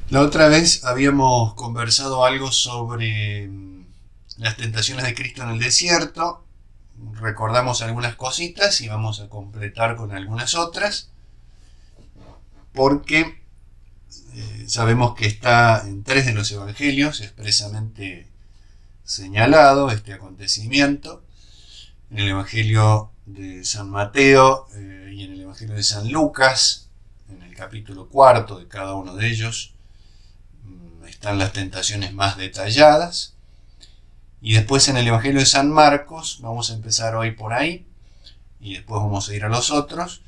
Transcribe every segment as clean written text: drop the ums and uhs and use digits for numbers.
La otra vez habíamos conversado algo sobre las tentaciones de Cristo en el desierto. Recordamos algunas cositas y vamos a completar con algunas otras, porque sabemos que está en 3 de los evangelios expresamente señalado este acontecimiento. En el evangelio de San Mateo y en el evangelio de San Lucas, en el capítulo 4 de cada uno de ellos, están las tentaciones más detalladas. Y después en el Evangelio de San Marcos, vamos a empezar hoy por ahí, y después vamos a ir a los otros.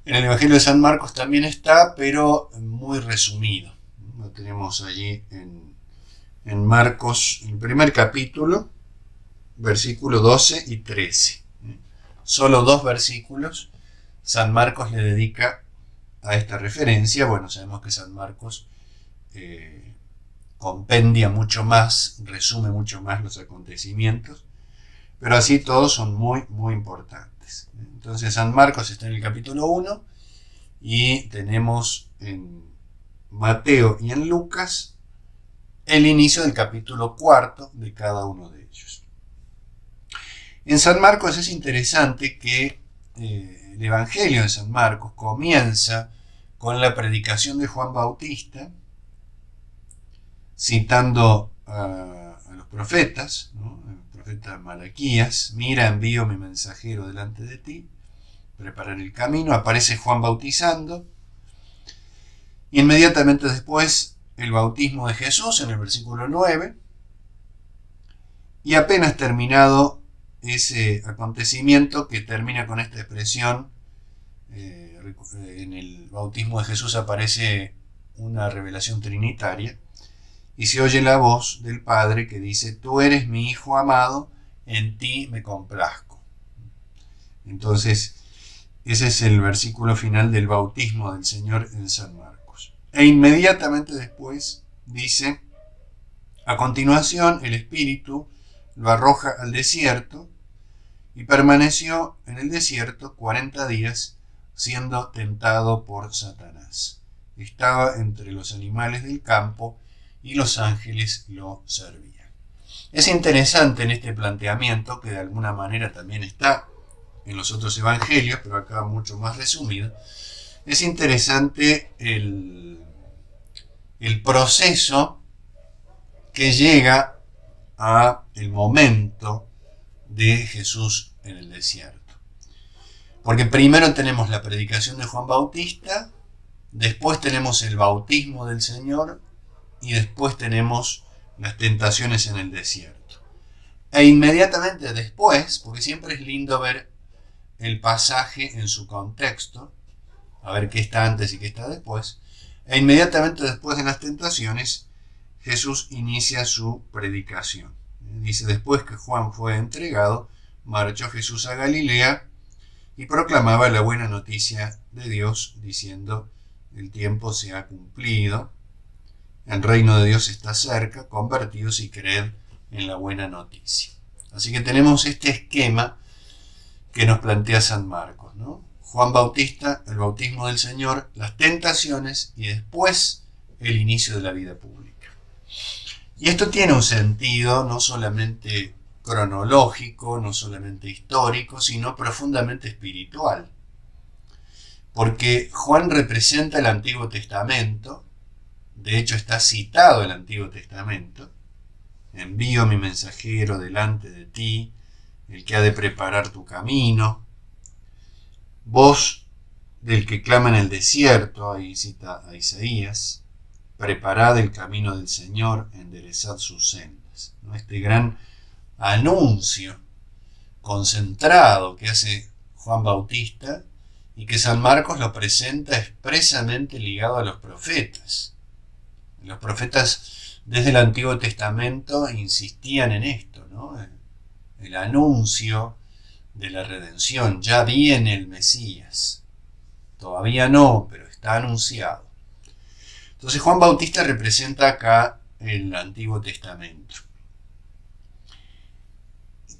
En el Evangelio de San Marcos también está, pero muy resumido. Lo tenemos allí en Marcos, el primer capítulo, versículos 12 y 13. Solo 2 versículos San Marcos le dedica a esta referencia. Bueno, sabemos que San Marcos compendia mucho más, resume mucho más los acontecimientos, pero así todos son muy, muy importantes. Entonces San Marcos está en el capítulo 1 y tenemos en Mateo y en Lucas el inicio del capítulo 4 de cada uno de ellos. En San Marcos es interesante que el Evangelio de San Marcos comienza con la predicación de Juan Bautista, citando a los profetas, ¿no? El profeta Malaquías: mira, envío mi mensajero delante de ti, preparar el camino. Aparece Juan bautizando, y inmediatamente después el bautismo de Jesús en el versículo 9, y apenas terminado ese acontecimiento, que termina con esta expresión, en el bautismo de Jesús aparece una revelación trinitaria, y se oye la voz del Padre que dice: tú eres mi Hijo amado, en ti me complazco. Entonces, ese es el versículo final del bautismo del Señor en San Marcos. E inmediatamente después dice: a continuación el Espíritu lo arroja al desierto, y permaneció en el desierto 40 días, siendo tentado por Satanás. Estaba entre los animales del campo, y los ángeles lo servían. Es interesante en este planteamiento, que de alguna manera también está en los otros evangelios, pero acá mucho más resumido. Es interesante el proceso que llega a el momento de Jesús en el desierto. Porque primero tenemos la predicación de Juan Bautista, después tenemos el bautismo del Señor, y después tenemos las tentaciones en el desierto. E inmediatamente después, porque siempre es lindo ver el pasaje en su contexto, a ver qué está antes y qué está después, e inmediatamente después de las tentaciones, Jesús inicia su predicación. Dice: después que Juan fue entregado, marchó Jesús a Galilea y proclamaba la buena noticia de Dios, diciendo: el tiempo se ha cumplido, el reino de Dios está cerca, convertidos y creed en la buena noticia. Así que tenemos este esquema que nos plantea San Marcos, ¿no? Juan Bautista, el bautismo del Señor, las tentaciones y después el inicio de la vida pública. Y esto tiene un sentido no solamente cronológico, no solamente histórico, sino profundamente espiritual. Porque Juan representa el Antiguo Testamento. De hecho, está citado el Antiguo Testamento: envío mi mensajero delante de ti, el que ha de preparar tu camino. Voz del que clama en el desierto, ahí cita a Isaías: preparad el camino del Señor, enderezad sus sendas. Este gran anuncio concentrado que hace Juan Bautista, y que San Marcos lo presenta expresamente ligado a los profetas. Los profetas desde el Antiguo Testamento insistían en esto, ¿no? El anuncio de la redención. Ya viene el Mesías. Todavía no, pero está anunciado. Entonces Juan Bautista representa acá el Antiguo Testamento,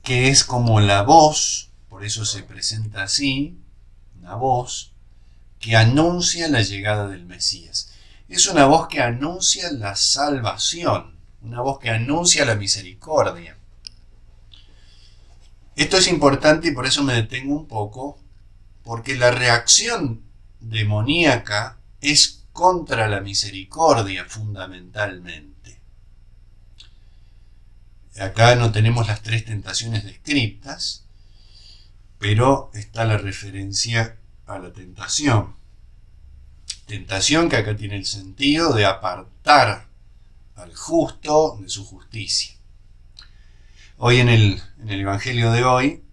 que es como la voz, por eso se presenta así, una voz que anuncia la llegada del Mesías. Es una voz que anuncia la salvación, una voz que anuncia la misericordia. Esto es importante y por eso me detengo un poco, porque la reacción demoníaca es contra la misericordia fundamentalmente. Acá no tenemos las 3 tentaciones descritas, pero está la referencia a la tentación. Tentación que acá tiene el sentido de apartar al justo de su justicia. Hoy en el Evangelio de hoy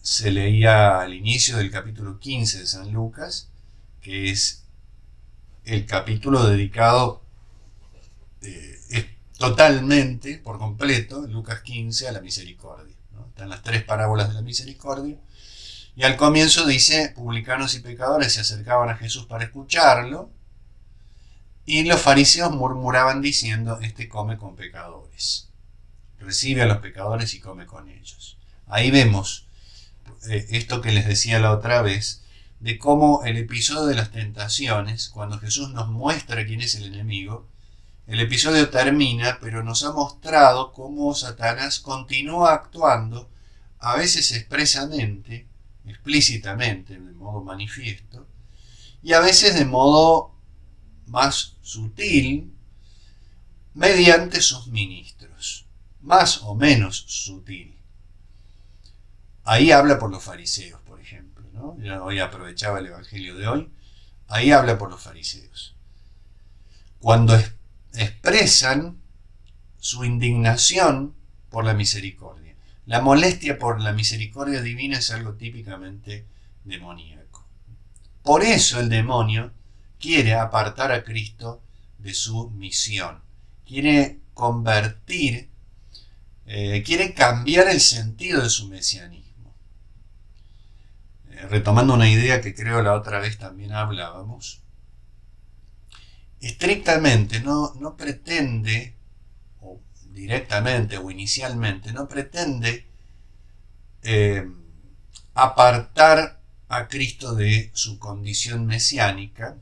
se leía al inicio del capítulo 15 de San Lucas, que es el capítulo dedicado totalmente, por completo, en Lucas 15, a la misericordia, ¿no? Están las 3 parábolas de la misericordia. Y al comienzo dice, publicanos y pecadores se acercaban a Jesús para escucharlo, y los fariseos murmuraban diciendo, este come con pecadores, recibe a los pecadores y come con ellos. Ahí vemos esto que les decía la otra vez, de cómo el episodio de las tentaciones, cuando Jesús nos muestra quién es el enemigo, el episodio termina, pero nos ha mostrado cómo Satanás continúa actuando, a veces expresamente, explícitamente, de modo manifiesto, y a veces de modo más sutil, mediante sus ministros, más o menos sutil. Ahí habla por los fariseos, por ejemplo, ¿no? Yo hoy aprovechaba el Evangelio de hoy, ahí habla por los fariseos. Cuando expresan su indignación por la misericordia. La molestia por la misericordia divina es algo típicamente demoníaco. Por eso el demonio quiere apartar a Cristo de su misión. Quiere convertir, quiere cambiar el sentido de su mesianismo. Retomando una idea que creo la otra vez también hablábamos, estrictamente no pretende, o directamente o inicialmente, no pretende apartar a Cristo de su condición mesiánica,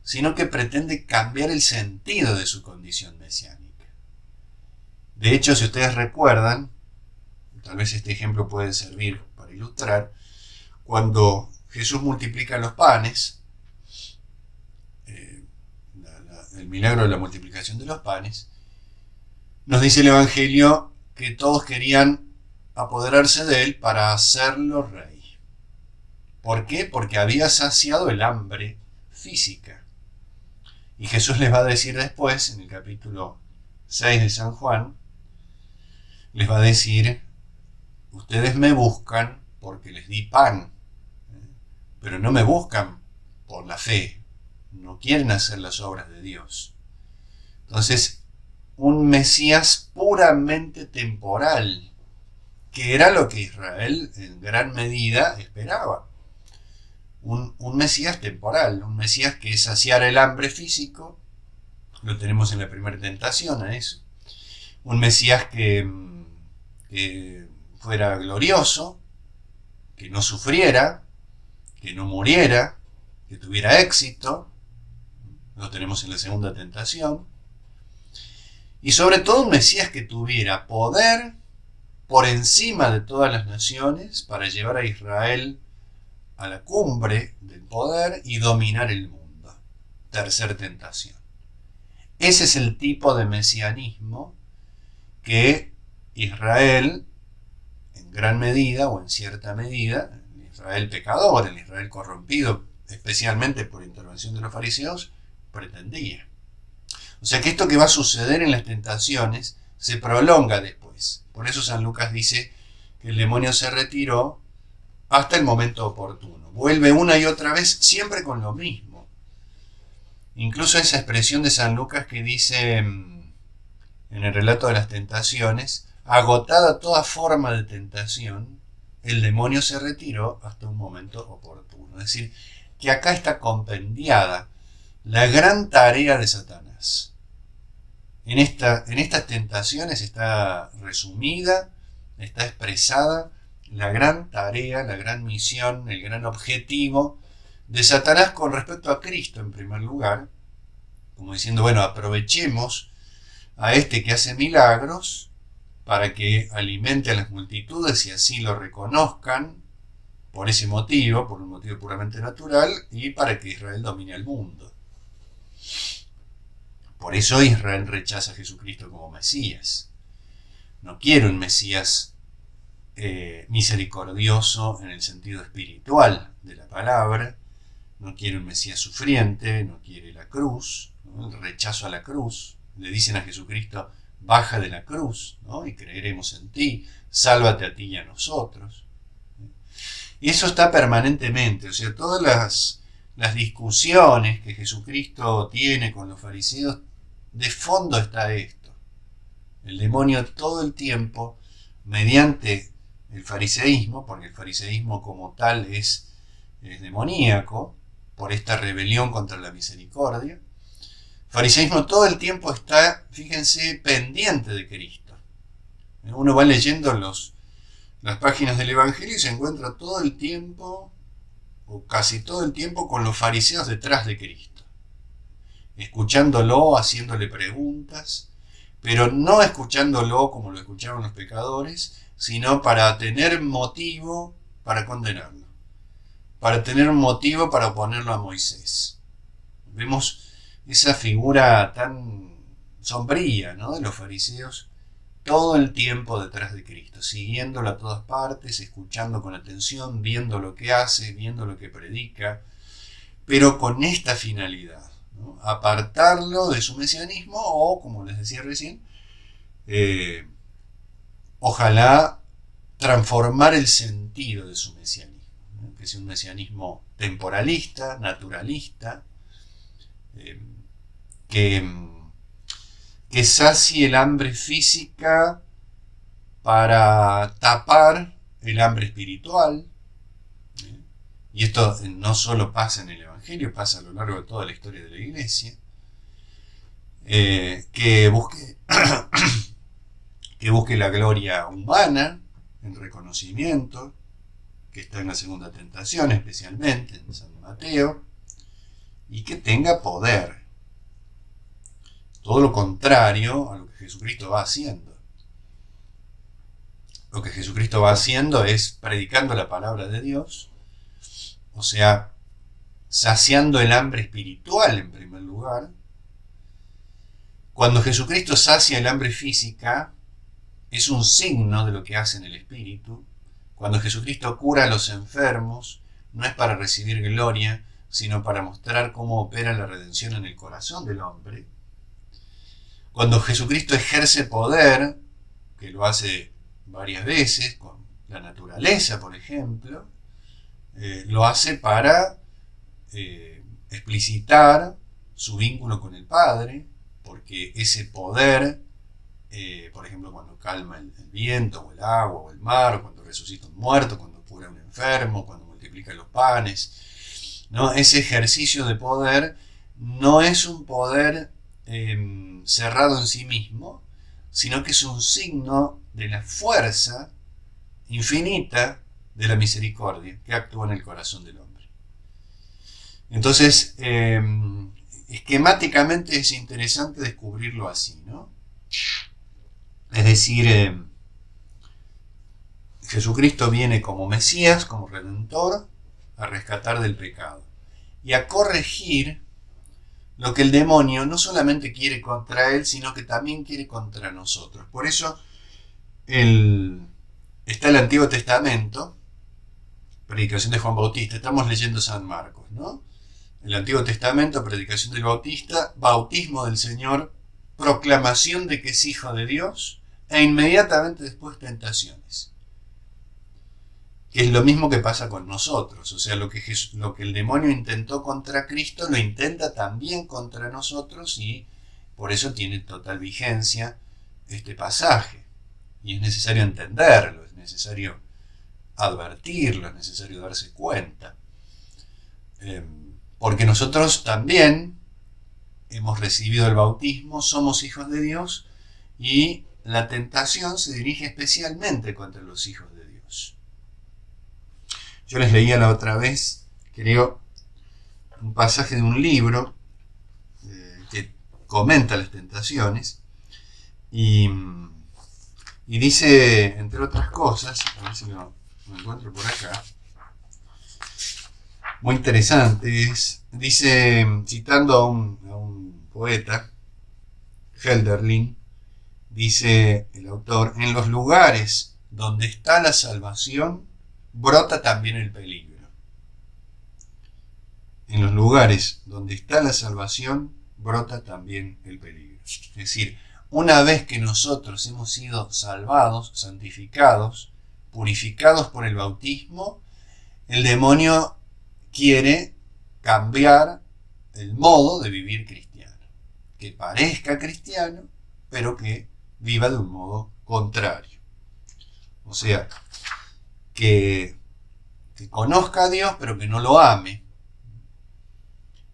sino que pretende cambiar el sentido de su condición mesiánica. De hecho, si ustedes recuerdan, tal vez este ejemplo puede servir para ilustrar, cuando Jesús multiplica los panes, el milagro de la multiplicación de los panes, nos dice el Evangelio que todos querían apoderarse de él para hacerlo rey. ¿Por qué? Porque había saciado el hambre física. Y Jesús les va a decir después, en el capítulo 6 de San Juan, les va a decir, ustedes me buscan porque les di pan, pero no me buscan por la fe, no quieren hacer las obras de Dios. Entonces, un Mesías puramente temporal, que era lo que Israel en gran medida esperaba. Un Mesías temporal, un Mesías que saciara el hambre físico, lo tenemos en la primera tentación a eso. Un Mesías que fuera glorioso, que no sufriera, que no muriera, que tuviera éxito, lo tenemos en la segunda tentación. Y sobre todo un Mesías que tuviera poder por encima de todas las naciones para llevar a Israel a la cumbre del poder y dominar el mundo. Tercer tentación. Ese es el tipo de mesianismo que Israel, en gran medida o en cierta medida, el Israel pecador, el Israel corrompido, especialmente por intervención de los fariseos, pretendía. O sea que esto que va a suceder en las tentaciones se prolonga después. Por eso San Lucas dice que el demonio se retiró hasta el momento oportuno. Vuelve una y otra vez, siempre con lo mismo. Incluso esa expresión de San Lucas que dice en el relato de las tentaciones, agotada toda forma de tentación, el demonio se retiró hasta un momento oportuno. Es decir, que acá está compendiada la gran tarea de Satanás. En estas tentaciones está resumida, está expresada la gran tarea, la gran misión, el gran objetivo de Satanás con respecto a Cristo en primer lugar, como diciendo, bueno, aprovechemos a este que hace milagros para que alimente a las multitudes y así lo reconozcan por ese motivo, por un motivo puramente natural, y para que Israel domine el mundo. Por eso Israel rechaza a Jesucristo como Mesías. No quiere un Mesías misericordioso en el sentido espiritual de la palabra, no quiere un Mesías sufriente, no quiere la cruz, ¿no? El rechazo a la cruz. Le dicen a Jesucristo, baja de la cruz, ¿no? Y creeremos en ti, sálvate a ti y a nosotros. Y eso está permanentemente, o sea, todas las discusiones que Jesucristo tiene con los fariseos, de fondo está esto. El demonio todo el tiempo, mediante el fariseísmo, porque el fariseísmo como tal es demoníaco, por esta rebelión contra la misericordia, el fariseísmo todo el tiempo está, fíjense, pendiente de Cristo. Uno va leyendo las páginas del Evangelio y se encuentra todo el tiempo, o casi todo el tiempo, con los fariseos detrás de Cristo, escuchándolo, haciéndole preguntas, pero no escuchándolo como lo escuchaban los pecadores, sino para tener motivo para condenarlo, para tener motivo para oponerlo a Moisés. Vemos esa figura tan sombría, ¿no?, de los fariseos todo el tiempo detrás de Cristo, siguiéndolo a todas partes, escuchando con atención, viendo lo que hace, viendo lo que predica, pero con esta finalidad, ¿no?, apartarlo de su mesianismo o, como les decía recién, ojalá transformar el sentido de su mesianismo, ¿no?, que sea un mesianismo temporalista, naturalista, que sacie el hambre física para tapar el hambre espiritual. Y esto no solo pasa en el Evangelio, pasa a lo largo de toda la historia de la Iglesia. Que busque la gloria humana, el reconocimiento, que está en la segunda tentación, especialmente en San Mateo, y que tenga poder. Todo lo contrario a lo que Jesucristo va haciendo. Lo que Jesucristo va haciendo es predicando la palabra de Dios, o sea, saciando el hambre espiritual en primer lugar. Cuando Jesucristo sacia el hambre física, es un signo de lo que hace en el espíritu. Cuando Jesucristo cura a los enfermos, no es para recibir gloria, sino para mostrar cómo opera la redención en el corazón del hombre. Cuando Jesucristo ejerce poder, que lo hace varias veces, con la naturaleza, por ejemplo, lo hace para explicitar su vínculo con el Padre, porque ese poder, por ejemplo, cuando calma el viento, o el agua, o el mar, cuando resucita un muerto, cuando cura a un enfermo, cuando multiplica los panes, ¿no?, ese ejercicio de poder no es un poder cerrado en sí mismo, sino que es un signo de la fuerza infinita de la misericordia que actúa en el corazón del hombre. Entonces, esquemáticamente es interesante descubrirlo así, ¿no? Es decir, Jesucristo viene como Mesías, como Redentor, a rescatar del pecado y a corregir lo que el demonio no solamente quiere contra él, sino que también quiere contra nosotros. Por eso está el Antiguo Testamento, predicación de Juan Bautista, estamos leyendo San Marcos, ¿no? El Antiguo Testamento, predicación del Bautista, bautismo del Señor, proclamación de que es hijo de Dios, e inmediatamente después tentaciones. Que es lo mismo que pasa con nosotros, o sea, lo que el demonio intentó contra Cristo, lo intenta también contra nosotros, y por eso tiene total vigencia este pasaje. Y es necesario entenderlo, es necesario advertirlo, es necesario darse cuenta. Porque nosotros también hemos recibido el bautismo, somos hijos de Dios, y la tentación se dirige especialmente contra los hijos de Dios. Yo les leía la otra vez, creo, un pasaje de un libro que comenta las tentaciones y dice, entre otras cosas, a ver si lo encuentro por acá, muy interesante, dice, citando a un poeta, Hölderlin, dice el autor, en los lugares donde está la salvación, brota también el peligro. En los lugares donde está la salvación, brota también el peligro. Es decir, una vez que nosotros hemos sido salvados, santificados, purificados por el bautismo, el demonio quiere cambiar el modo de vivir cristiano. Que parezca cristiano, pero que viva de un modo contrario. O sea, que conozca a Dios, pero que no lo ame.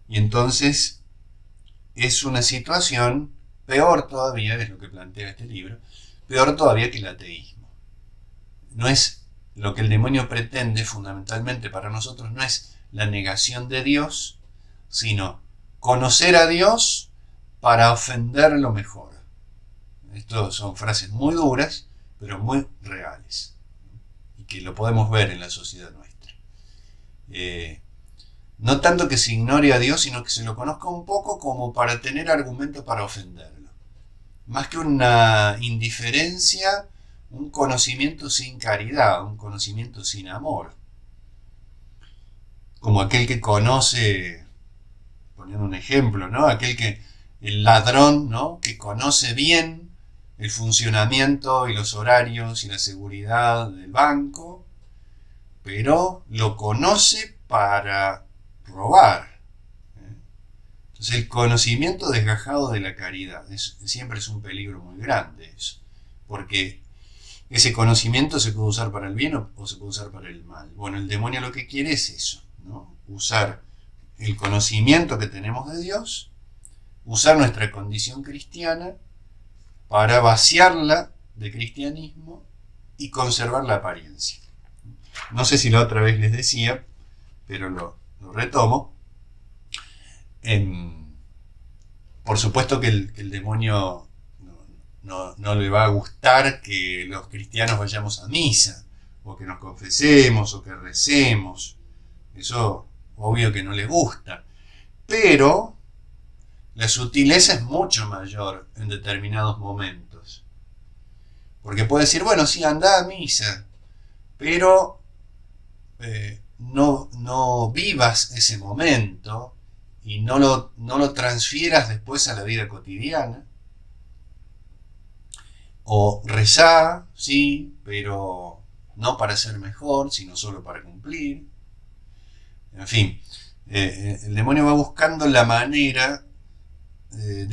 Y entonces es una situación peor todavía, es lo que plantea este libro, peor todavía que el ateísmo. No es lo que el demonio pretende fundamentalmente para nosotros, no es la negación de Dios, sino conocer a Dios para ofenderlo mejor. Estas son frases muy duras, pero muy reales, y que lo podemos ver en la sociedad nuestra. No tanto que se ignore a Dios, sino que se lo conozca un poco como para tener argumentos para ofenderlo. Más que una indiferencia, un conocimiento sin caridad, un conocimiento sin amor. Como aquel que conoce, poniendo un ejemplo, ¿no? El ladrón, ¿no? Que conoce bien el funcionamiento y los horarios y la seguridad del banco, pero lo conoce para robar. Entonces el conocimiento desgajado de la caridad siempre es un peligro muy grande eso, porque ese conocimiento se puede usar para el bien o se puede usar para el mal. Bueno, el demonio lo que quiere es eso, ¿no? Usar el conocimiento que tenemos de Dios, usar nuestra condición cristiana para vaciarla de cristianismo y conservar la apariencia. No sé si la otra vez les decía, pero lo retomo. Por supuesto que el demonio no le va a gustar que los cristianos vayamos a misa, o que nos confesemos, o que recemos. Eso obvio que no le gusta. Pero la sutileza es mucho mayor en determinados momentos. Porque puede decir, bueno, sí, anda a misa, pero no vivas ese momento y no lo transfieras después a la vida cotidiana. O rezá, sí, pero no para ser mejor, sino solo para cumplir. En fin, el demonio va buscando la manera de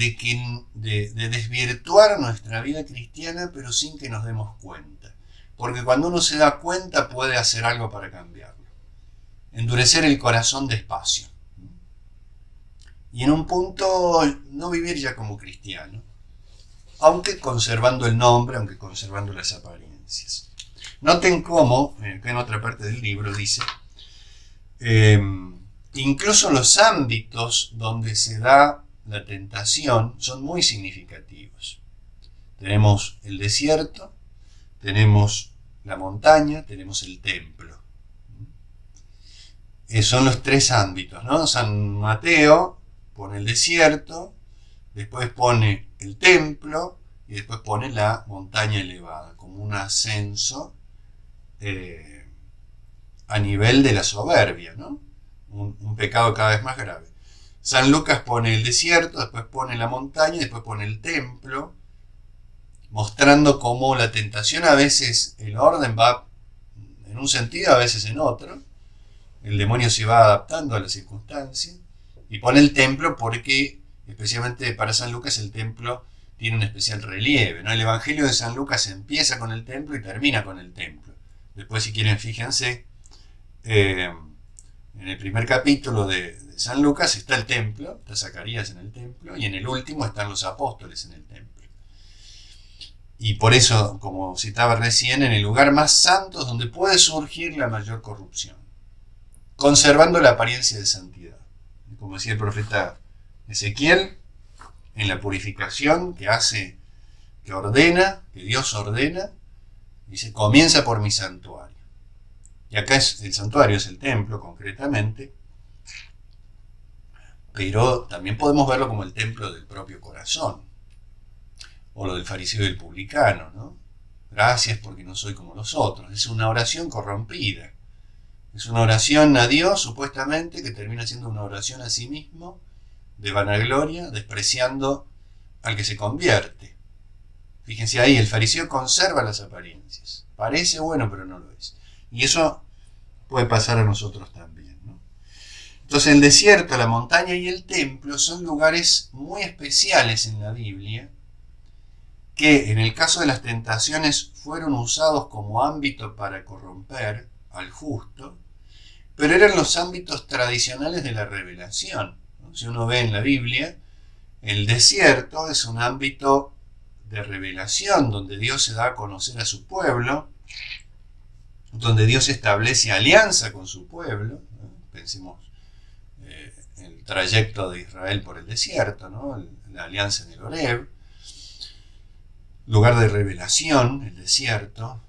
desvirtuar nuestra vida cristiana, pero sin que nos demos cuenta. Porque cuando uno se da cuenta puede hacer algo para cambiarlo. Endurecer el corazón despacio. Y en un punto no vivir ya como cristiano, aunque conservando el nombre, aunque conservando las apariencias. Noten cómo, que en otra parte del libro dice, incluso los ámbitos donde se da la tentación son muy significativos. Tenemos el desierto, tenemos la montaña, tenemos el templo. Son los tres ámbitos, ¿no? San Mateo pone el desierto, después pone el templo y después pone la montaña elevada, como un ascenso a nivel de la soberbia, ¿no? Un pecado cada vez más grave. San Lucas pone el desierto, después pone la montaña y después pone el templo, mostrando cómo la tentación a veces el orden va en un sentido, a veces en otro. El demonio se va adaptando a la circunstancia. Y pone el templo porque, especialmente para San Lucas, el templo tiene un especial relieve, ¿no? El Evangelio de San Lucas empieza con el templo y termina con el templo. Después, si quieren, fíjense, en el primer capítulo de San Lucas está el templo, está Zacarías en el templo, y en el último están los apóstoles en el templo. Y por eso, como citaba recién, en el lugar más santo es donde puede surgir la mayor corrupción, conservando la apariencia de santidad. como decía el profeta Ezequiel, en la purificación que hace, que ordena, que Dios ordena, dice, comienza por mi santuario. Y acá el santuario es el templo, concretamente, pero también podemos verlo como el templo del propio corazón, o lo del fariseo y el publicano, ¿no? Gracias porque no soy como los otros. Es una oración corrompida. Es una oración a Dios, supuestamente, que termina siendo una oración a sí mismo, de vanagloria, despreciando al que se convierte. Fíjense ahí, el fariseo conserva las apariencias. Parece bueno, pero no lo es. Y eso puede pasar a nosotros también, ¿no? Entonces el desierto, la montaña y el templo son lugares muy especiales en la Biblia, que en el caso de las tentaciones fueron usados como ámbito para corromper al justo, pero eran los ámbitos tradicionales de la revelación, ¿no? Si uno ve en la Biblia, el desierto es un ámbito de revelación, donde Dios se da a conocer a su pueblo, donde Dios establece alianza con su pueblo, ¿no? Pensemos el trayecto de Israel por el desierto, ¿no? La alianza en el Horeb, lugar de revelación, el desierto,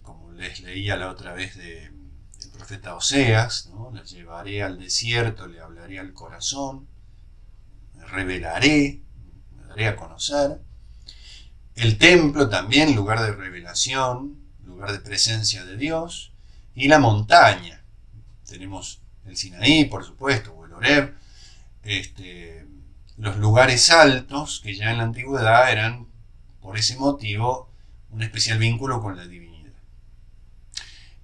como les leía la otra vez del profeta Oseas, ¿no? Les llevaré al desierto, le hablaré al corazón, me revelaré, me daré a conocer. El templo también, lugar de revelación, lugar de presencia de Dios, y la montaña. Tenemos el Sinaí, por supuesto, o el Horeb, los lugares altos que ya en la antigüedad eran, por ese motivo, un especial vínculo con la divinidad.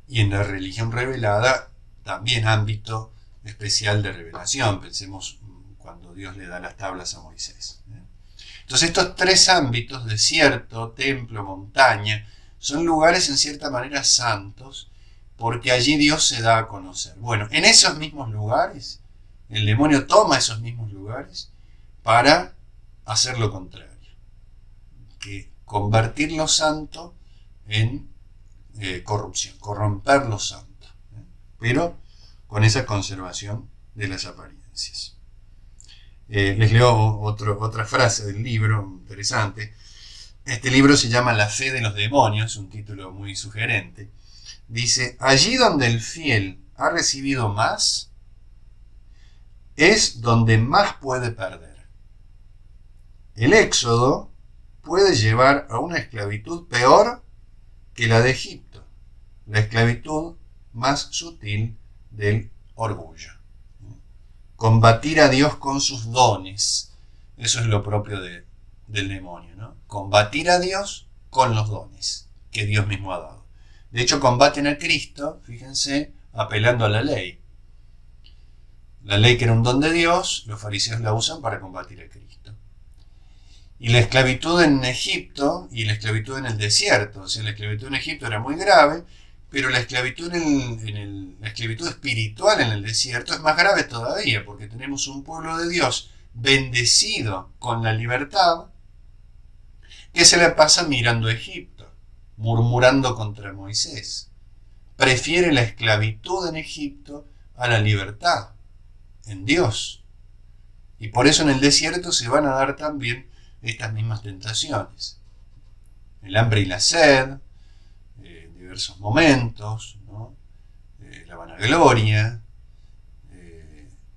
Y en la religión revelada, también ámbito especial de revelación. Pensemos cuando Dios le da las tablas a Moisés. Entonces estos tres ámbitos, desierto, templo, montaña, son lugares en cierta manera santos, porque allí Dios se da a conocer. Bueno, en esos mismos lugares, el demonio toma esos mismos lugares para hacer lo contrario, que convertir lo santo en corrupción, corromper lo santo, pero con esa conservación de las apariencias. Les leo otra frase del libro, interesante. Este libro se llama La fe de los demonios, un título muy sugerente. Dice, allí donde el fiel ha recibido más, es donde más puede perder. El éxodo puede llevar a una esclavitud peor que la de Egipto, la esclavitud más sutil del orgullo. Combatir a Dios con sus dones, eso es lo propio del demonio, ¿no? Combatir a Dios con los dones que Dios mismo ha dado. De hecho, combaten a Cristo, fíjense, apelando a la ley. La ley, que era un don de Dios, los fariseos la usan para combatir a Cristo. Y la esclavitud en Egipto y la esclavitud en el desierto, o sea, la esclavitud en Egipto era muy grave, pero la esclavitud la esclavitud espiritual en el desierto es más grave todavía, porque tenemos un pueblo de Dios bendecido con la libertad, que se la pasa mirando a Egipto, murmurando contra Moisés. Prefiere la esclavitud en Egipto a la libertad en Dios. Y por eso en el desierto se van a dar también estas mismas tentaciones. El hambre y la sed, diversos momentos, ¿no? La vanagloria,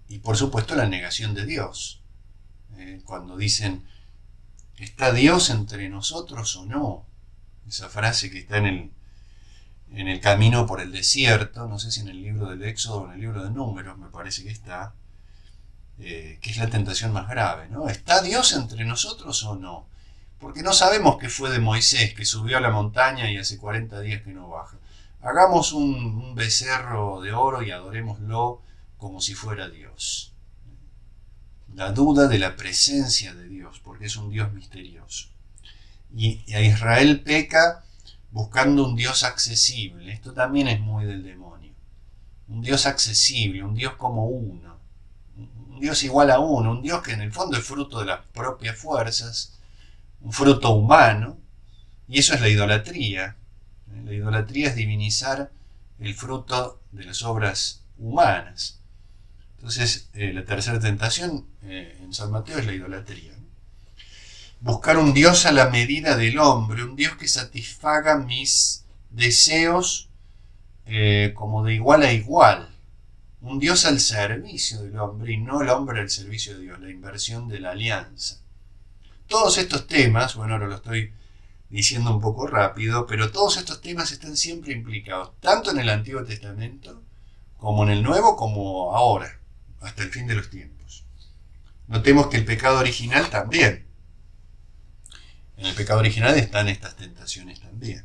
y por supuesto la negación de Dios. Cuando dicen, ¿está Dios entre nosotros o no? Esa frase que está en el camino por el desierto, no sé si en el libro del Éxodo o en el libro de Números, me parece que está, que es la tentación más grave, ¿no? ¿Está Dios entre nosotros o no? Porque no sabemos qué fue de Moisés, que subió a la montaña y hace 40 días que no baja. Hagamos un becerro de oro y adorémoslo como si fuera Dios. La duda de la presencia de Dios, porque es un Dios misterioso. Y a Israel peca buscando un Dios accesible. Esto también es muy del demonio. Un Dios accesible, un Dios como uno. Un Dios igual a uno, un Dios que en el fondo es fruto de las propias fuerzas, un fruto humano, y eso es la idolatría. La idolatría es divinizar el fruto de las obras humanas. Entonces, la tercera tentación en San Mateo es la idolatría. Buscar un Dios a la medida del hombre, un Dios que satisfaga mis deseos como de igual a igual. Un Dios al servicio del hombre y no el hombre al servicio de Dios, la inversión de la alianza. Todos estos temas, bueno, ahora lo estoy diciendo un poco rápido, pero todos estos temas están siempre implicados, tanto en el Antiguo Testamento, como en el Nuevo, como ahora, hasta el fin de los tiempos. Notemos que el pecado original también. En el pecado original están estas tentaciones también.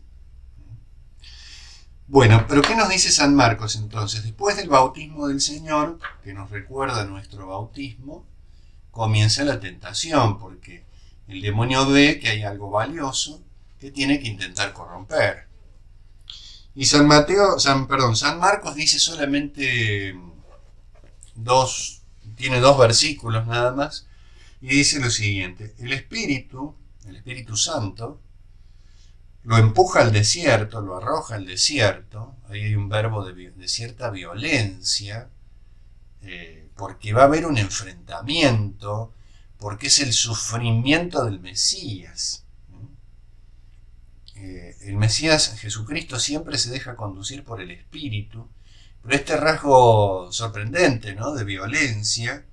Bueno, pero ¿qué nos dice San Marcos entonces? Después del bautismo del Señor, que nos recuerda nuestro bautismo, comienza la tentación, porque el demonio ve que hay algo valioso que tiene que intentar corromper. Y San Marcos dice solamente tiene dos versículos nada más, y dice lo siguiente: el Espíritu Santo, lo empuja al desierto, lo arroja al desierto. Ahí hay un verbo de cierta violencia, porque va a haber un enfrentamiento, porque es el sufrimiento del Mesías. El Mesías, Jesucristo, siempre se deja conducir por el Espíritu, pero este rasgo sorprendente, ¿no?, de violencia,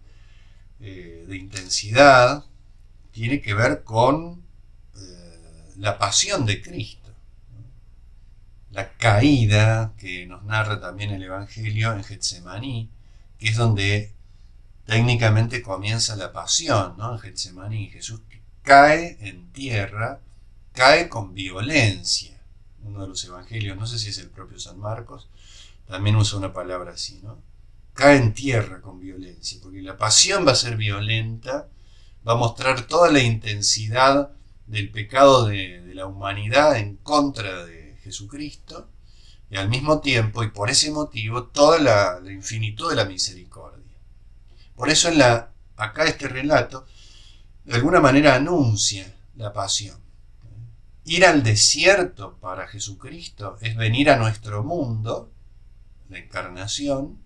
de intensidad, tiene que ver con la pasión de Cristo, la caída que nos narra también el Evangelio en Getsemaní, que es donde técnicamente comienza la pasión, ¿no? En Getsemaní Jesús cae en tierra, cae con violencia. Uno de los evangelios, no sé si es el propio San Marcos, también usa una palabra así, ¿no? Cae en tierra con violencia, porque la pasión va a ser violenta, va a mostrar toda la intensidad del pecado de la humanidad en contra de Jesucristo, y al mismo tiempo, y por ese motivo, toda la infinitud de la misericordia. Por eso acá este relato de alguna manera anuncia la pasión. Ir al desierto para Jesucristo es venir a nuestro mundo, la encarnación,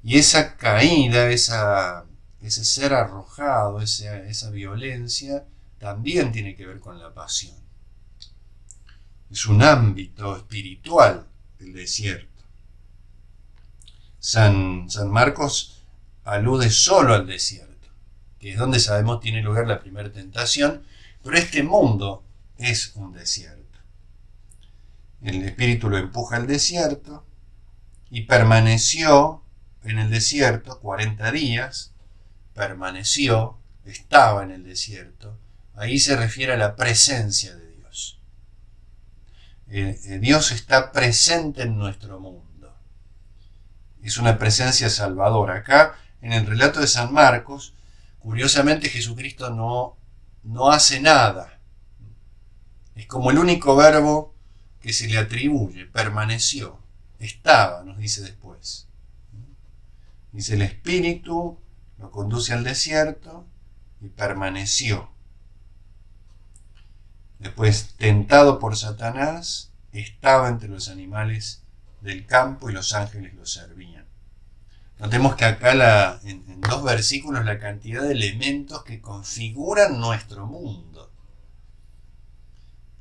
y esa caída, ese ser arrojado, esa violencia, también tiene que ver con la pasión. Es un ámbito espiritual el desierto. San Marcos alude solo al desierto, que es donde sabemos tiene lugar la primera tentación, pero este mundo es un desierto. El Espíritu lo empuja al desierto y permaneció en el desierto 40 días, estaba en el desierto. Ahí se refiere a la presencia de Dios. Dios está presente en nuestro mundo. Es una presencia salvadora. Acá, en el relato de San Marcos, curiosamente Jesucristo no hace nada. Es como el único verbo que se le atribuye: permaneció, estaba, nos dice después. Dice: el Espíritu lo conduce al desierto y permaneció. Después, tentado por Satanás, estaba entre los animales del campo y los ángeles lo servían. Notemos que acá en dos versículos la cantidad de elementos que configuran nuestro mundo.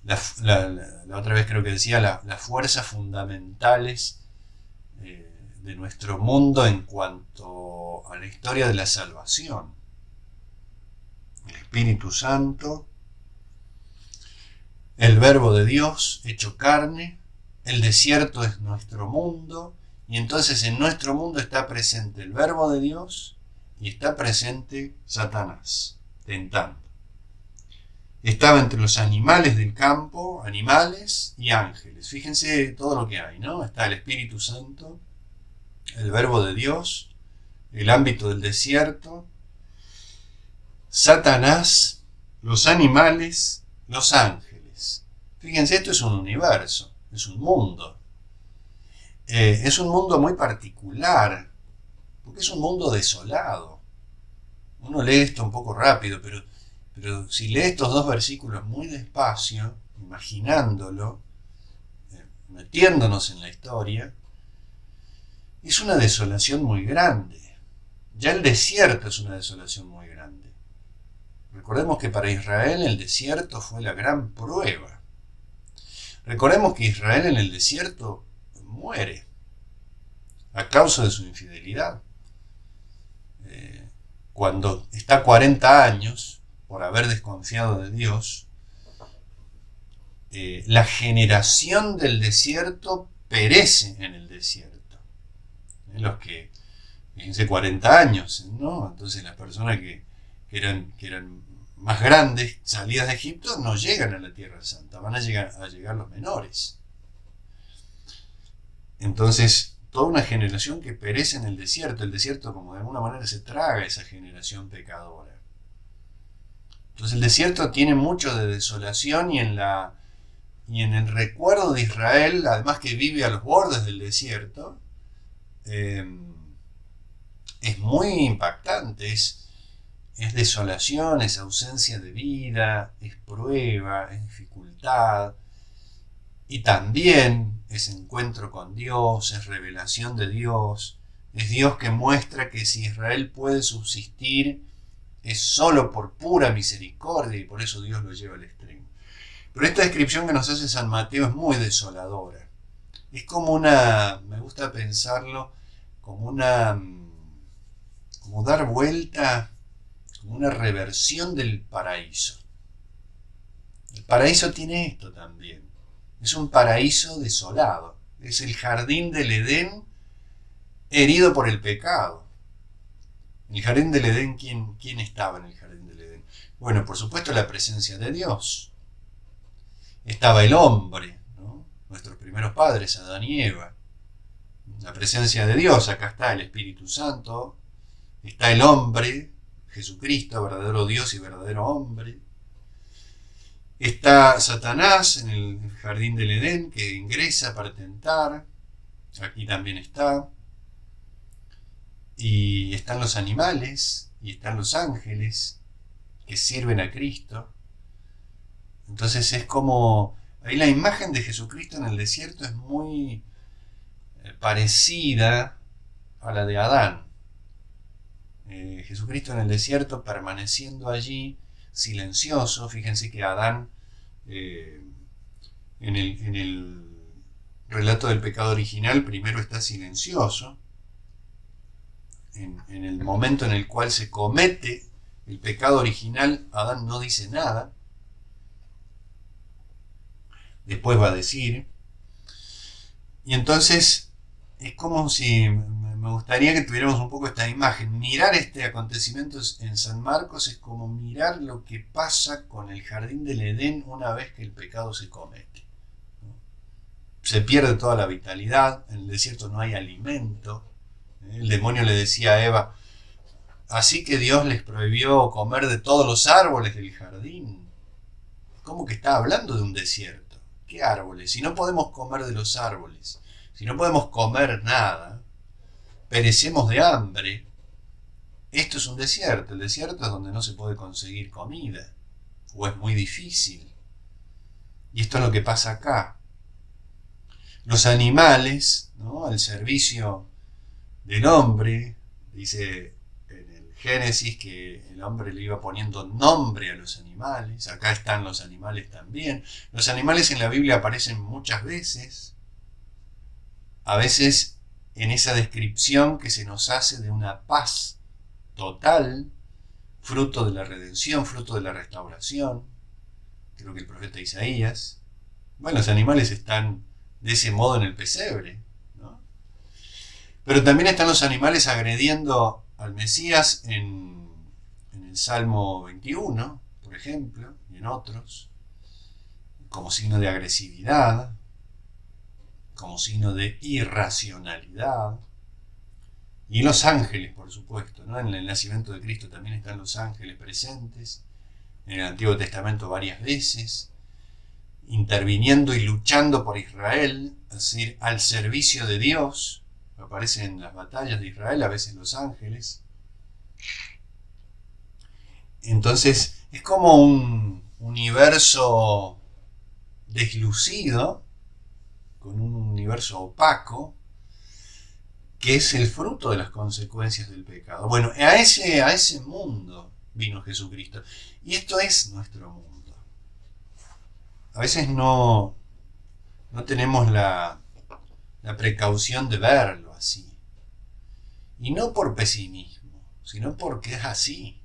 La otra vez creo que decía las fuerzas fundamentales de nuestro mundo en cuanto a la historia de la salvación. El Espíritu Santo, el Verbo de Dios hecho carne, el desierto es nuestro mundo, y entonces en nuestro mundo está presente el Verbo de Dios y está presente Satanás, tentando. Estaba entre los animales del campo, animales y ángeles. Fíjense todo lo que hay, ¿no? Está el Espíritu Santo, el Verbo de Dios, el ámbito del desierto, Satanás, los animales, los ángeles. Fíjense, esto es un universo, es un mundo. Es un mundo muy particular, porque es un mundo desolado. Uno lee esto un poco rápido, pero si lee estos dos versículos muy despacio, imaginándolo, metiéndonos en la historia, es una desolación muy grande. ya el desierto es una desolación muy grande. Recordemos que para Israel el desierto fue la gran prueba. Recordemos que Israel en el desierto muere a causa de su infidelidad. Cuando está 40 años por haber desconfiado de Dios, la generación del desierto perece en el desierto. Los que, fíjense, 40 años, ¿no? Entonces las personas que eran más grandes, salidas de Egipto, no llegan a la Tierra Santa, van a llegar los menores. Entonces, toda una generación que perece en el desierto como de alguna manera se traga esa generación pecadora. Entonces el desierto tiene mucho de desolación y en el recuerdo de Israel, además que vive a los bordes del desierto, es muy impactante, es desolación, es ausencia de vida, es prueba, es dificultad, y también es encuentro con Dios, es revelación de Dios, es Dios que muestra que si Israel puede subsistir es solo por pura misericordia y por eso Dios lo lleva al extremo. Pero esta descripción que nos hace San Mateo es muy desoladora. Es como me gusta pensarlo como como dar vuelta, como una reversión del paraíso. El paraíso tiene esto también. Es un paraíso desolado. Es el jardín del Edén herido por el pecado. En el jardín del Edén, ¿quién estaba en el jardín del Edén? Bueno, por supuesto la presencia de Dios. Estaba el hombre, ¿no? Nuestros primeros padres, Adán y Eva. La presencia de Dios, acá está el Espíritu Santo. Está el hombre, Jesucristo, verdadero Dios y verdadero hombre. Está Satanás en el jardín del Edén, que ingresa para tentar. Aquí también está. Y están los animales, y están los ángeles, que sirven a Cristo. Entonces es como, ahí la imagen de Jesucristo en el desierto es muy parecida a la de Adán. Jesucristo en el desierto permaneciendo allí, silencioso. Fíjense que Adán, en el relato del pecado original, primero está silencioso. En el momento en el cual se comete el pecado original, Adán no dice nada. Después va a decir. Y entonces es como si, me gustaría que tuviéramos un poco esta imagen. Mirar este acontecimiento en San Marcos es como mirar lo que pasa con el jardín del Edén una vez que el pecado se comete. Se pierde toda la vitalidad, en el desierto no hay alimento. El demonio le decía a Eva, así que Dios les prohibió comer de todos los árboles del jardín. ¿Cómo que está hablando de un desierto? ¿Qué árboles? Si no podemos comer de los árboles, si no podemos comer nada, perecemos de hambre. Esto es un desierto. El desierto es donde no se puede conseguir comida, o es muy difícil. Y esto es lo que pasa acá. Los animales, ¿no?, al servicio del hombre, dice en el Génesis que el hombre le iba poniendo nombre a los animales. Acá están los animales también. Los animales en la Biblia aparecen muchas veces, a veces en esa descripción que se nos hace de una paz total, fruto de la redención, fruto de la restauración. Creo que el profeta Isaías. Bueno, los animales están de ese modo en el pesebre, ¿no? Pero también están los animales agrediendo al Mesías en el Salmo 21, por ejemplo, y en otros, como signo de agresividad, como signo de irracionalidad. Y los ángeles, por supuesto, ¿no? En el nacimiento de Cristo también están los ángeles presentes, en el Antiguo Testamento varias veces, interviniendo y luchando por Israel, es decir, al servicio de Dios. Aparecen en las batallas de Israel a veces los ángeles. Entonces es como un universo deslucido, con un universo opaco, que es el fruto de las consecuencias del pecado. Bueno, a ese mundo vino Jesucristo. Y esto es nuestro mundo. A veces no tenemos la precaución de verlo así. Y no por pesimismo, sino porque es así.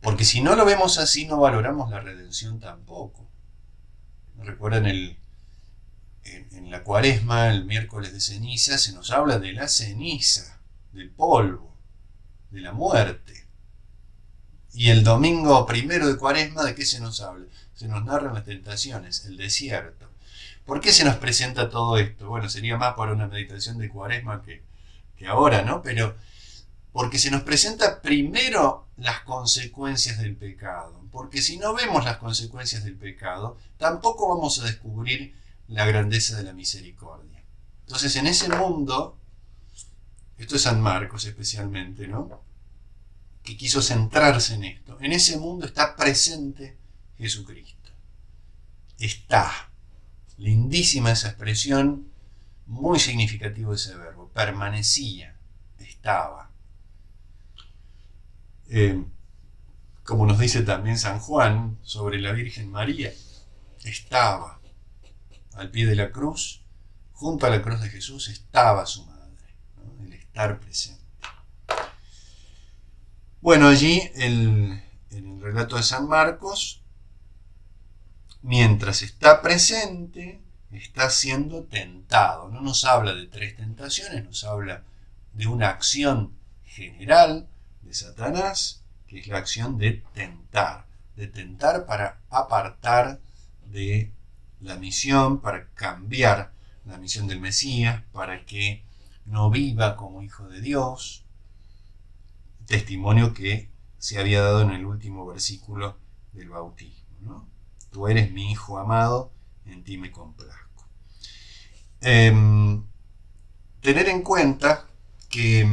Porque si no lo vemos así, no valoramos la redención tampoco. Recuerdan en la Cuaresma, el miércoles de ceniza, se nos habla de la ceniza, del polvo, de la muerte. Y el domingo primero de Cuaresma, ¿de qué se nos habla? Se nos narran las tentaciones, el desierto. ¿Por qué se nos presenta todo esto? Bueno, sería más para una meditación de Cuaresma que ahora, ¿no? Pero porque se nos presenta primero las consecuencias del pecado. Porque si no vemos las consecuencias del pecado, tampoco vamos a descubrir la grandeza de la misericordia. Entonces, en ese mundo, esto es San Marcos especialmente, ¿no?, que quiso centrarse en esto. En ese mundo está presente Jesucristo. Está. Lindísima esa expresión, muy significativo ese verbo. Permanecía, estaba. Como nos dice también San Juan sobre la Virgen María, estaba al pie de la cruz, junto a la cruz de Jesús estaba su madre, ¿no?, el estar presente. Bueno, allí en el relato de San Marcos, mientras está presente, está siendo tentado. No nos habla de 3 tentaciones, nos habla de una acción general de Satanás, que es la acción de tentar para apartar de la misión, para cambiar la misión del Mesías, para que no viva como hijo de Dios. Testimonio que se había dado en el último versículo del bautismo, ¿no? Tú eres mi hijo amado, en ti me complazco. Tener en cuenta que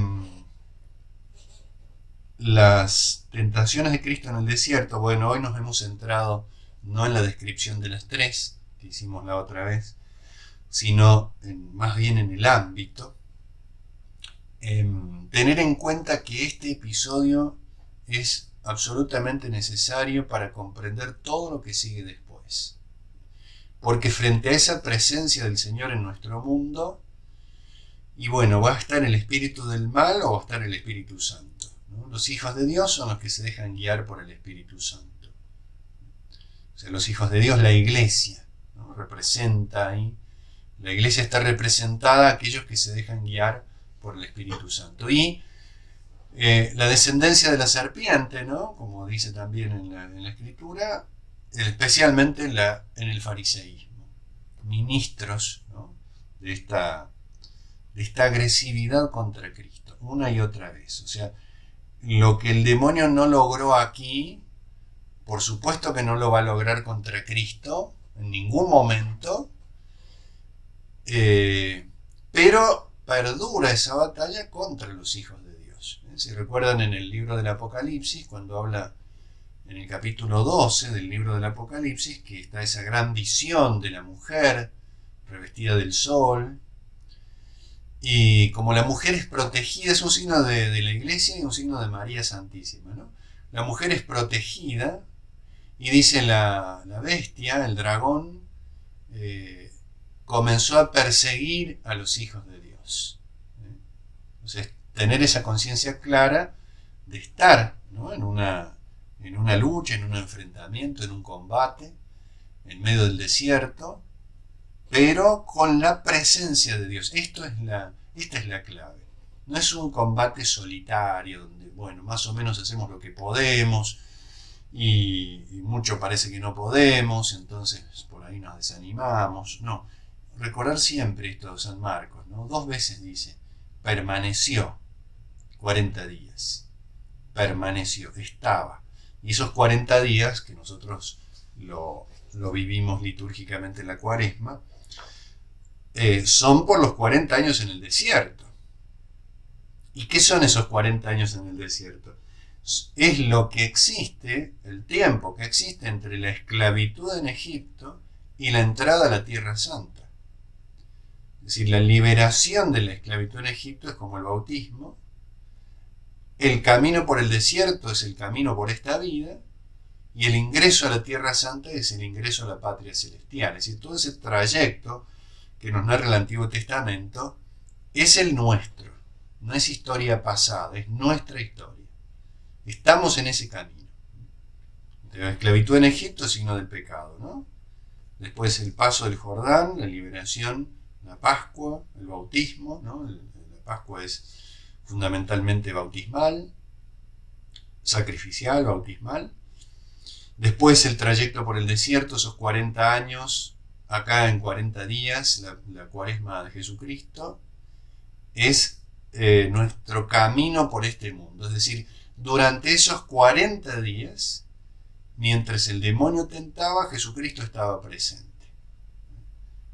las tentaciones de Cristo en el desierto, bueno, hoy nos hemos centrado no en la descripción de las 3 que hicimos la otra vez, sino más bien en el ámbito. Tener en cuenta que este episodio es absolutamente necesario para comprender todo lo que sigue después. Porque frente a esa presencia del Señor en nuestro mundo, y bueno, ¿va a estar el espíritu del mal o va a estar el Espíritu Santo?, ¿no? Los hijos de Dios son los que se dejan guiar por el Espíritu Santo. O sea, los hijos de Dios, la iglesia, ¿no?, representa ahí. La iglesia está representada a aquellos que se dejan guiar por el Espíritu Santo. Y la descendencia de la serpiente, ¿no?, como dice también en la Escritura, especialmente en el fariseísmo. Ministros, ¿no?, de esta agresividad contra Cristo, una y otra vez. O sea, lo que el demonio no logró aquí, por supuesto que no lo va a lograr contra Cristo en ningún momento, pero perdura esa batalla contra los hijos de Dios. Si recuerdan en el libro del Apocalipsis, cuando habla en el capítulo 12 del libro del Apocalipsis, que está esa gran visión de la mujer revestida del sol, y como la mujer es protegida, es un signo de la iglesia y un signo de María Santísima, ¿no? La mujer es protegida, y dice la bestia, el dragón, comenzó a perseguir a los hijos de Dios. Entonces, tener esa conciencia clara de estar, ¿no?, en una lucha, en un enfrentamiento, en un combate, en medio del desierto, pero con la presencia de Dios. Esta es la clave. No es un combate solitario, donde, bueno, más o menos hacemos lo que podemos, y mucho parece que no podemos, entonces por ahí nos desanimamos. No, recordar siempre esto de San Marcos, ¿no? 2 veces dice, permaneció 40 días. Permaneció, estaba. Y esos 40 días, que nosotros lo vivimos litúrgicamente en la Cuaresma, son por los 40 años en el desierto. ¿Y qué son esos 40 años en el desierto? Es lo que existe, el tiempo que existe entre la esclavitud en Egipto y la entrada a la Tierra Santa. Es Es decir, la liberación de la esclavitud en Egipto es como el bautismo. El camino por el desierto es el camino por esta vida. Y el ingreso a la Tierra Santa es el ingreso a la patria celestial. Es decir, todo ese trayecto que nos narra el Antiguo Testamento es el nuestro. No es historia pasada, es nuestra historia. Estamos en ese camino. La esclavitud en Egipto, signo del pecado, ¿no? Después el paso del Jordán, la liberación, la Pascua, el bautismo, ¿no? La Pascua es fundamentalmente bautismal, sacrificial, bautismal. Después el trayecto por el desierto, esos 40 años, acá en 40 días, la cuaresma de Jesucristo, es nuestro camino por este mundo. Es decir, durante esos 40 días, mientras el demonio tentaba, Jesucristo estaba presente.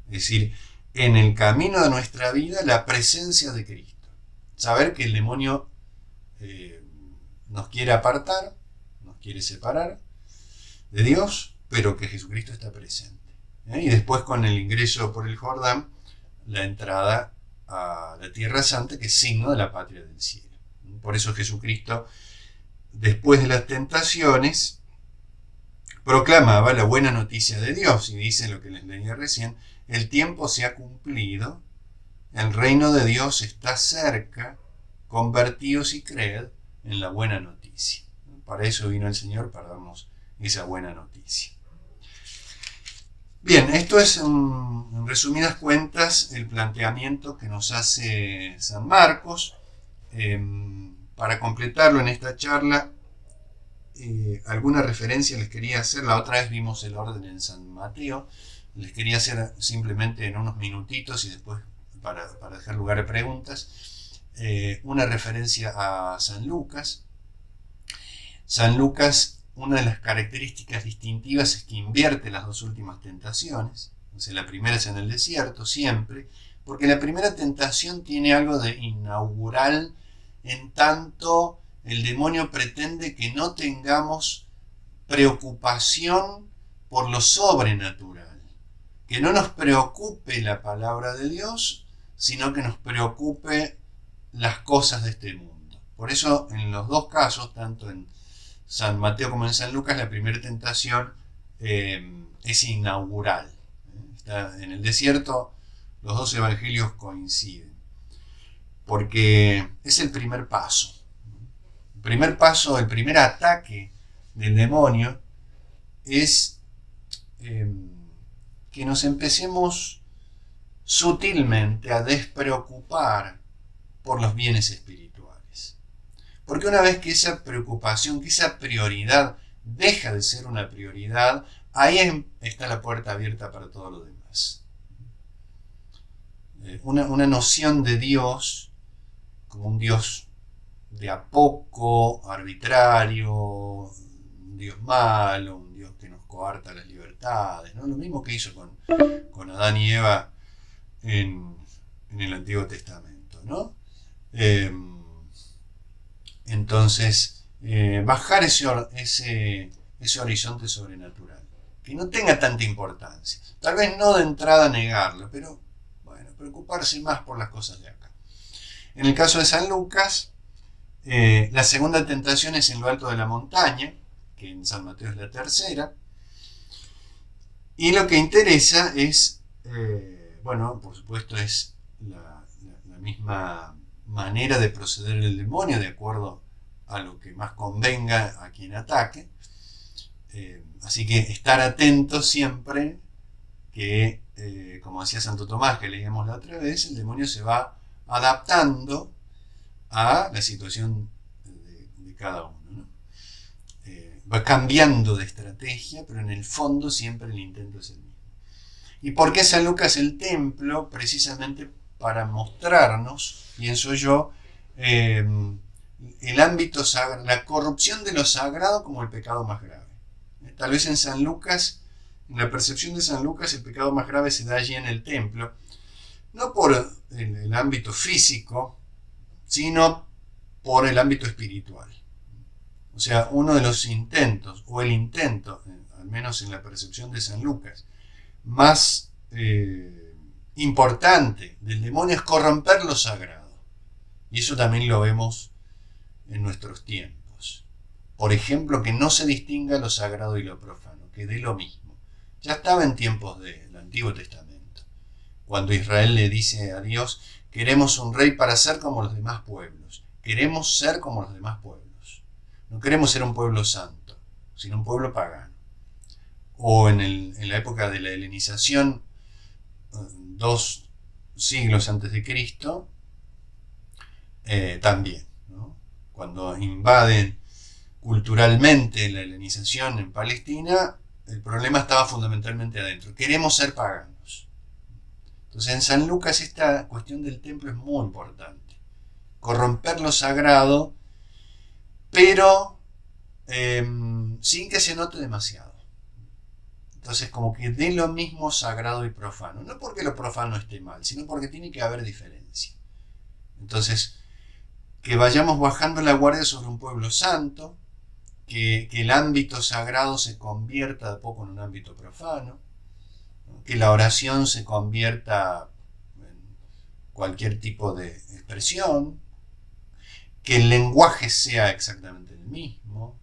Es decir, en el camino de nuestra vida, la presencia de Cristo. Saber que el demonio nos quiere apartar, nos quiere separar de Dios, pero que Jesucristo está presente. Y después, con el ingreso por el Jordán, la entrada a la Tierra Santa, que es signo de la patria del cielo. Por eso Jesucristo, después de las tentaciones, proclamaba la buena noticia de Dios, y dice lo que les leía recién: el tiempo se ha cumplido, el reino de Dios está cerca, convertíos y creed en la buena noticia. Para eso vino el Señor, para darnos esa buena noticia. Bien, esto es en resumidas cuentas el planteamiento que nos hace San Marcos. Para completarlo en esta charla, alguna referencia les quería hacer. La otra vez vimos el orden en San Mateo. Les quería hacer simplemente en unos minutitos y después para dejar lugar a preguntas, una referencia a San Lucas. San Lucas, una de las características distintivas es que invierte las dos últimas tentaciones. O sea, la primera es en el desierto, siempre, porque la primera tentación tiene algo de inaugural, en tanto el demonio pretende que no tengamos preocupación por lo sobrenatural, que no nos preocupe la palabra de Dios, sino que nos preocupe las cosas de este mundo. Por eso, en los dos casos, tanto en San Mateo como en San Lucas, la primera tentación es inaugural. Está en el desierto, los dos evangelios coinciden, porque es el primer paso. El primer paso, el primer ataque del demonio es que nos empecemos sutilmente a despreocupar por los bienes espirituales. Porque una vez que esa preocupación, que esa prioridad deja de ser una prioridad, ahí está la puerta abierta para todo lo demás. Una noción de Dios como un Dios de a poco, arbitrario, un Dios malo, un Dios que nos coarta las libertades, ¿no? Lo mismo que hizo con Adán y Eva en el Antiguo Testamento, ¿no? Entonces, bajar ese horizonte sobrenatural, que no tenga tanta importancia. Tal vez no de entrada negarlo, pero bueno, preocuparse más por las cosas de acá. En el caso de San Lucas, la segunda tentación es en lo alto de la montaña, que en San Mateo es la tercera, y lo que interesa es, bueno, por supuesto es la misma manera de proceder el demonio, de acuerdo a lo que más convenga a quien ataque. Así que estar atentos siempre que, como decía Santo Tomás, que leíamos la otra vez, el demonio se va adaptando a la situación de cada uno, ¿no? Va cambiando de estrategia, pero en el fondo siempre el intento es el mismo. ¿Y por qué San Lucas el templo? Precisamente para mostrarnos, pienso yo, el ámbito sagrado, la corrupción de lo sagrado como el pecado más grave. Tal vez en San Lucas, en la percepción de San Lucas, el pecado más grave se da allí en el templo, no por el ámbito físico, sino por el ámbito espiritual. O sea, uno de los intentos, o el intento, al menos en la percepción de San Lucas, más importante del demonio es corromper lo sagrado. Y eso también lo vemos en nuestros tiempos. Por ejemplo, que no se distinga lo sagrado y lo profano, que dé lo mismo. Ya estaba en tiempos del Antiguo Testamento, cuando Israel le dice a Dios: queremos un rey para ser como los demás pueblos. Queremos ser como los demás pueblos. No queremos ser un pueblo santo, sino un pueblo pagano. O en la época de la helenización, 2 siglos antes de Cristo, también, ¿no? Cuando invaden culturalmente la helenización en Palestina, el problema estaba fundamentalmente adentro. Queremos ser paganos. Entonces en San Lucas esta cuestión del templo es muy importante. Corromper lo sagrado, pero sin que se note demasiado. Entonces como que dé lo mismo sagrado y profano. No porque lo profano esté mal, sino porque tiene que haber diferencia. Entonces, que vayamos bajando la guardia sobre un pueblo santo, que el ámbito sagrado se convierta de poco en un ámbito profano, ¿no? Que la oración se convierta en cualquier tipo de expresión, que el lenguaje sea exactamente el mismo.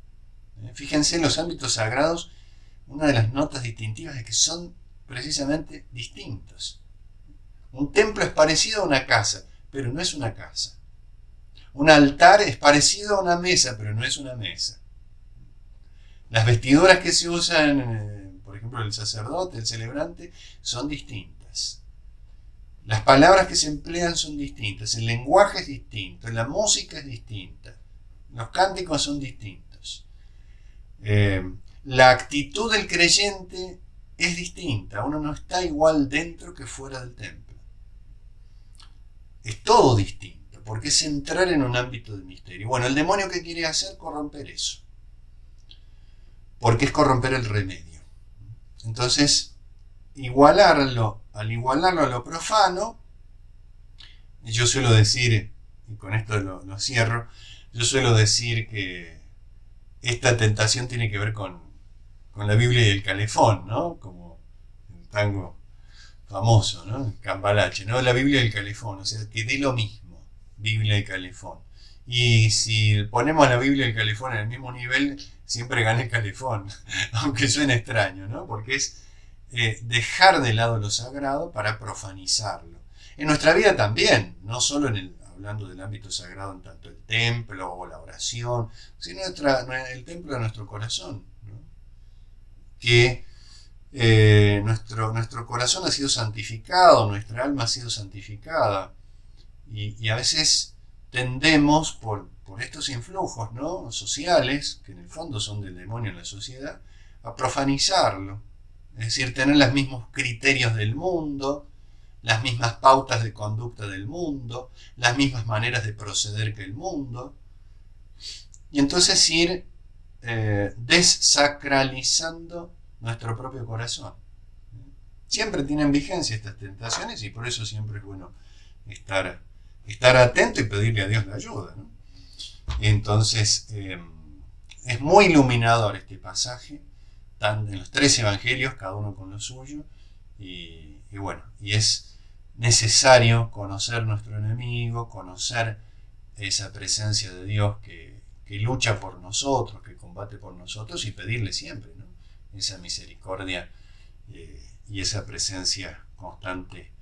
Fíjense, en los ámbitos sagrados, una de las notas distintivas es que son precisamente distintos. Un templo es parecido a una casa, pero no es una casa. Un altar es parecido a una mesa, pero no es una mesa. Las vestiduras que se usan, por ejemplo, el sacerdote, el celebrante, son distintas. Las palabras que se emplean son distintas, el lenguaje es distinto, la música es distinta, los cánticos son distintos. La actitud del creyente es distinta, uno no está igual dentro que fuera del templo. Es todo distinto, porque es entrar en un ámbito de misterio. Bueno, el demonio, ¿qué quiere hacer? Corromper eso. Porque es corromper el remedio. Entonces, al igualarlo a lo profano, yo suelo decir, y con esto lo cierro, yo suelo decir que esta tentación tiene que ver con la Biblia y el calefón, ¿no? Como el tango famoso, ¿no? El cambalache, ¿no? La Biblia y el calefón, o sea, que dé lo mismo, Biblia y calefón. Y si ponemos la Biblia y el calefón en el mismo nivel, siempre gana el calefón, aunque suene extraño, ¿no? Porque es dejar de lado lo sagrado para profanizarlo. En nuestra vida también, no solo hablando del ámbito sagrado en tanto el templo o la oración, sino el templo de nuestro corazón, ¿no? Que nuestro corazón ha sido santificado, nuestra alma ha sido santificada, y a veces tendemos por estos influjos, ¿no?, sociales, que en el fondo son del demonio en la sociedad, a profanizarlo. Es decir, tener los mismos criterios del mundo, las mismas pautas de conducta del mundo, las mismas maneras de proceder que el mundo, y entonces ir desacralizando nuestro propio corazón. Siempre tienen vigencia estas tentaciones y por eso siempre es bueno estar atento y pedirle a Dios la ayuda, ¿no? Entonces, es muy iluminador este pasaje, en los 3 evangelios, cada uno con lo suyo, y bueno, y es necesario conocer nuestro enemigo, conocer esa presencia de Dios que lucha por nosotros, que combate por nosotros, y pedirle siempre, ¿no?, esa misericordia y esa presencia constante